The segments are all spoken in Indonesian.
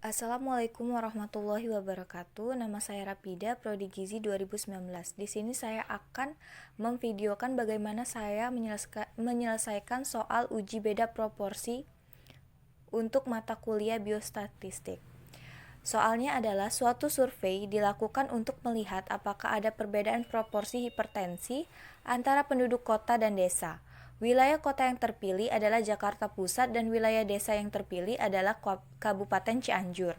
Assalamualaikum warahmatullahi wabarakatuh. Nama saya Rapida, Prodi Gizi 2019. Di sini saya akan memvideokan bagaimana saya menyelesaikan soal uji beda proporsi untuk mata kuliah biostatistik. Soalnya adalah suatu survei dilakukan untuk melihat apakah ada perbedaan proporsi hipertensi antara penduduk kota dan desa. Wilayah kota yang terpilih adalah Jakarta Pusat dan wilayah desa yang terpilih adalah Kabupaten Cianjur.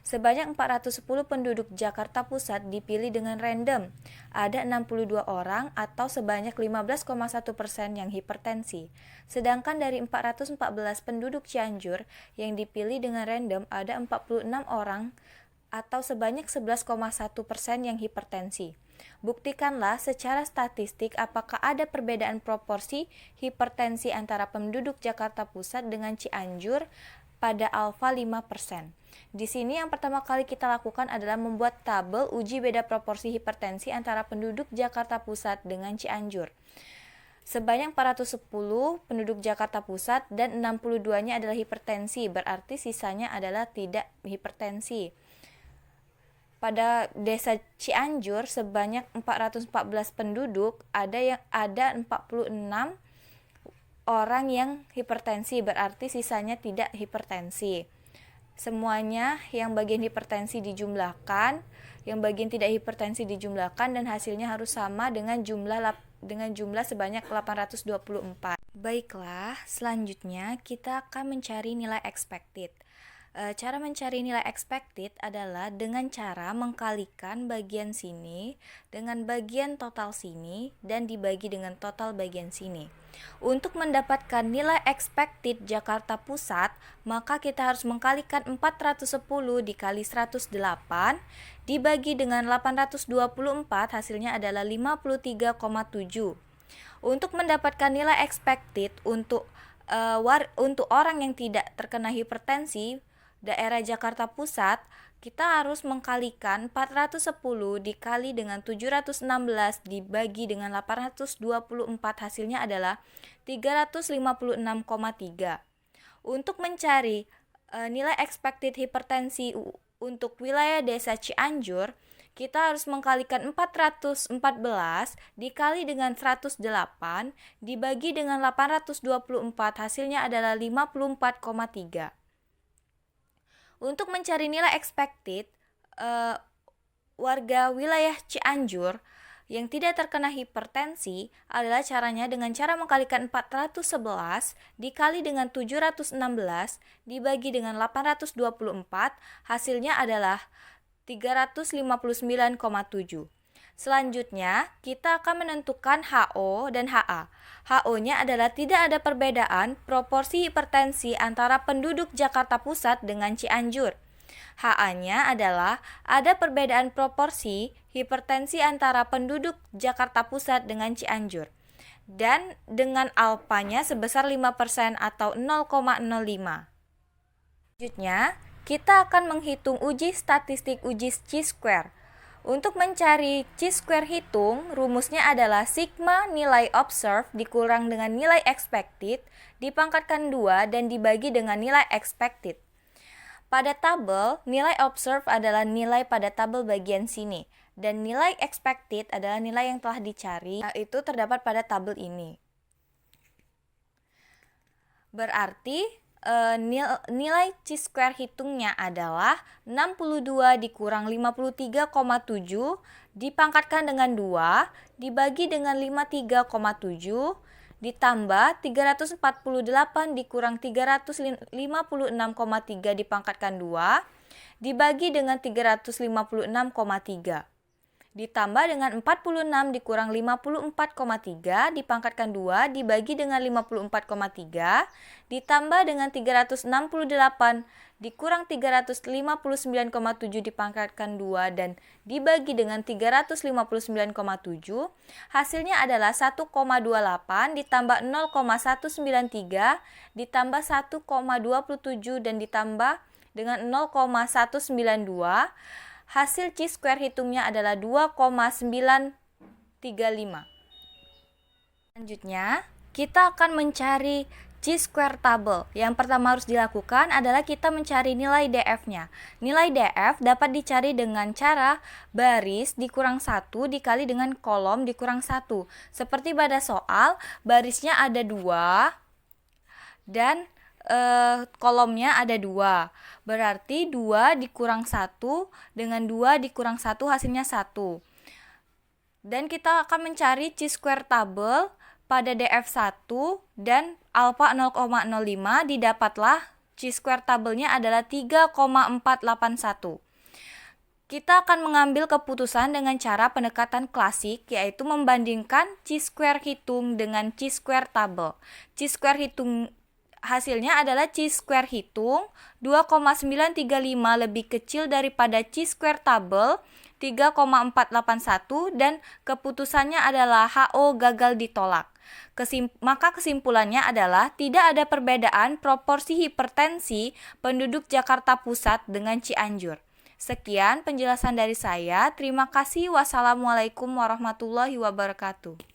Sebanyak 410 penduduk Jakarta Pusat dipilih dengan random. Ada 62 orang atau sebanyak 15,1% yang hipertensi. Sedangkan dari 414 penduduk Cianjur yang dipilih dengan random ada 46 orang atau sebanyak 11,1% yang hipertensi. Buktikanlah secara statistik apakah ada perbedaan proporsi hipertensi antara penduduk Jakarta Pusat dengan Cianjur pada alfa 5%. Di sini yang pertama kali kita lakukan adalah membuat tabel uji beda proporsi hipertensi antara penduduk Jakarta Pusat dengan Cianjur. Sebanyak 410 penduduk Jakarta Pusat dan 62-nya adalah hipertensi, berarti sisanya adalah tidak hipertensi. Pada desa Cianjur sebanyak 414 penduduk, ada 46 orang yang hipertensi, berarti sisanya tidak hipertensi. Semuanya yang bagian hipertensi dijumlahkan, yang bagian tidak hipertensi dijumlahkan, dan hasilnya harus sama dengan jumlah sebanyak 824. Baiklah, selanjutnya kita akan mencari nilai expected. Cara mencari nilai expected adalah dengan cara mengkalikan bagian sini dengan bagian total sini dan dibagi dengan total bagian sini. Untuk mendapatkan nilai expected Jakarta Pusat, maka kita harus mengkalikan 410 dikali 108 dibagi dengan 824, hasilnya adalah 53,7. Untuk mendapatkan nilai expected untuk orang yang tidak terkena hipertensi daerah Jakarta Pusat, kita harus mengkalikan 410 dikali dengan 716 dibagi dengan 824, hasilnya adalah 356,3. Untuk mencari nilai expected hipertensi untuk wilayah desa Cianjur, kita harus mengkalikan 414 dikali dengan 108 dibagi dengan 824, hasilnya adalah 54,3. Untuk mencari nilai expected warga wilayah Cianjur yang tidak terkena hipertensi adalah caranya dengan cara mengkalikan 411 dikali dengan 716 dibagi dengan 824, hasilnya adalah 359,7. Selanjutnya, kita akan menentukan HO dan HA. HO-nya adalah tidak ada perbedaan proporsi hipertensi antara penduduk Jakarta Pusat dengan Cianjur. HA-nya adalah ada perbedaan proporsi hipertensi antara penduduk Jakarta Pusat dengan Cianjur. Dan dengan alfanya sebesar 5% atau 0,05. Selanjutnya, kita akan menghitung uji statistik uji chi-square. Untuk mencari chi-square hitung, rumusnya adalah sigma nilai observed dikurang dengan nilai expected dipangkatkan 2 dan dibagi dengan nilai expected. Pada tabel, nilai observed adalah nilai pada tabel bagian sini, dan nilai expected adalah nilai yang telah dicari, itu terdapat pada tabel ini. Berarti nilai chi-square hitungnya adalah 62 dikurang 53,7 dipangkatkan dengan 2 dibagi dengan 53,7 ditambah 348 dikurang 356,3 dipangkatkan 2 dibagi dengan 356,3 ditambah dengan 46 dikurang 54,3 dipangkatkan 2 dibagi dengan 54,3 ditambah dengan 368 dikurang 359,7 dipangkatkan 2 dan dibagi dengan 359,7, hasilnya adalah 1,28 ditambah 0,193 ditambah 1,27 dan ditambah dengan 0,192. Hasil chi-square hitungnya adalah 2,935. Selanjutnya, kita akan mencari Chi-square table. Yang pertama harus dilakukan adalah kita mencari nilai DF-nya. Nilai DF dapat dicari dengan cara baris dikurang 1 dikali dengan kolom dikurang 1. Seperti pada soal, barisnya ada 2 dan kolomnya ada 2. Berarti 2 dikurang 1 dengan 2 dikurang 1 hasilnya 1. Dan kita akan mencari Chi-square table pada DF1 dan alfa 0,05, didapatlah Chi-square tabelnya adalah 3,481. Kita akan mengambil keputusan dengan cara pendekatan klasik, yaitu membandingkan Chi-square hitung dengan Chi-square table. Chi-square hitung hasilnya adalah Chi-square hitung 2,935 lebih kecil daripada Chi-square table 3,481 dan keputusannya adalah HO gagal ditolak. Maka kesimpulannya adalah tidak ada perbedaan proporsi hipertensi penduduk Jakarta Pusat dengan Cianjur. Sekian penjelasan dari saya. Terima kasih. Wassalamualaikum warahmatullahi wabarakatuh.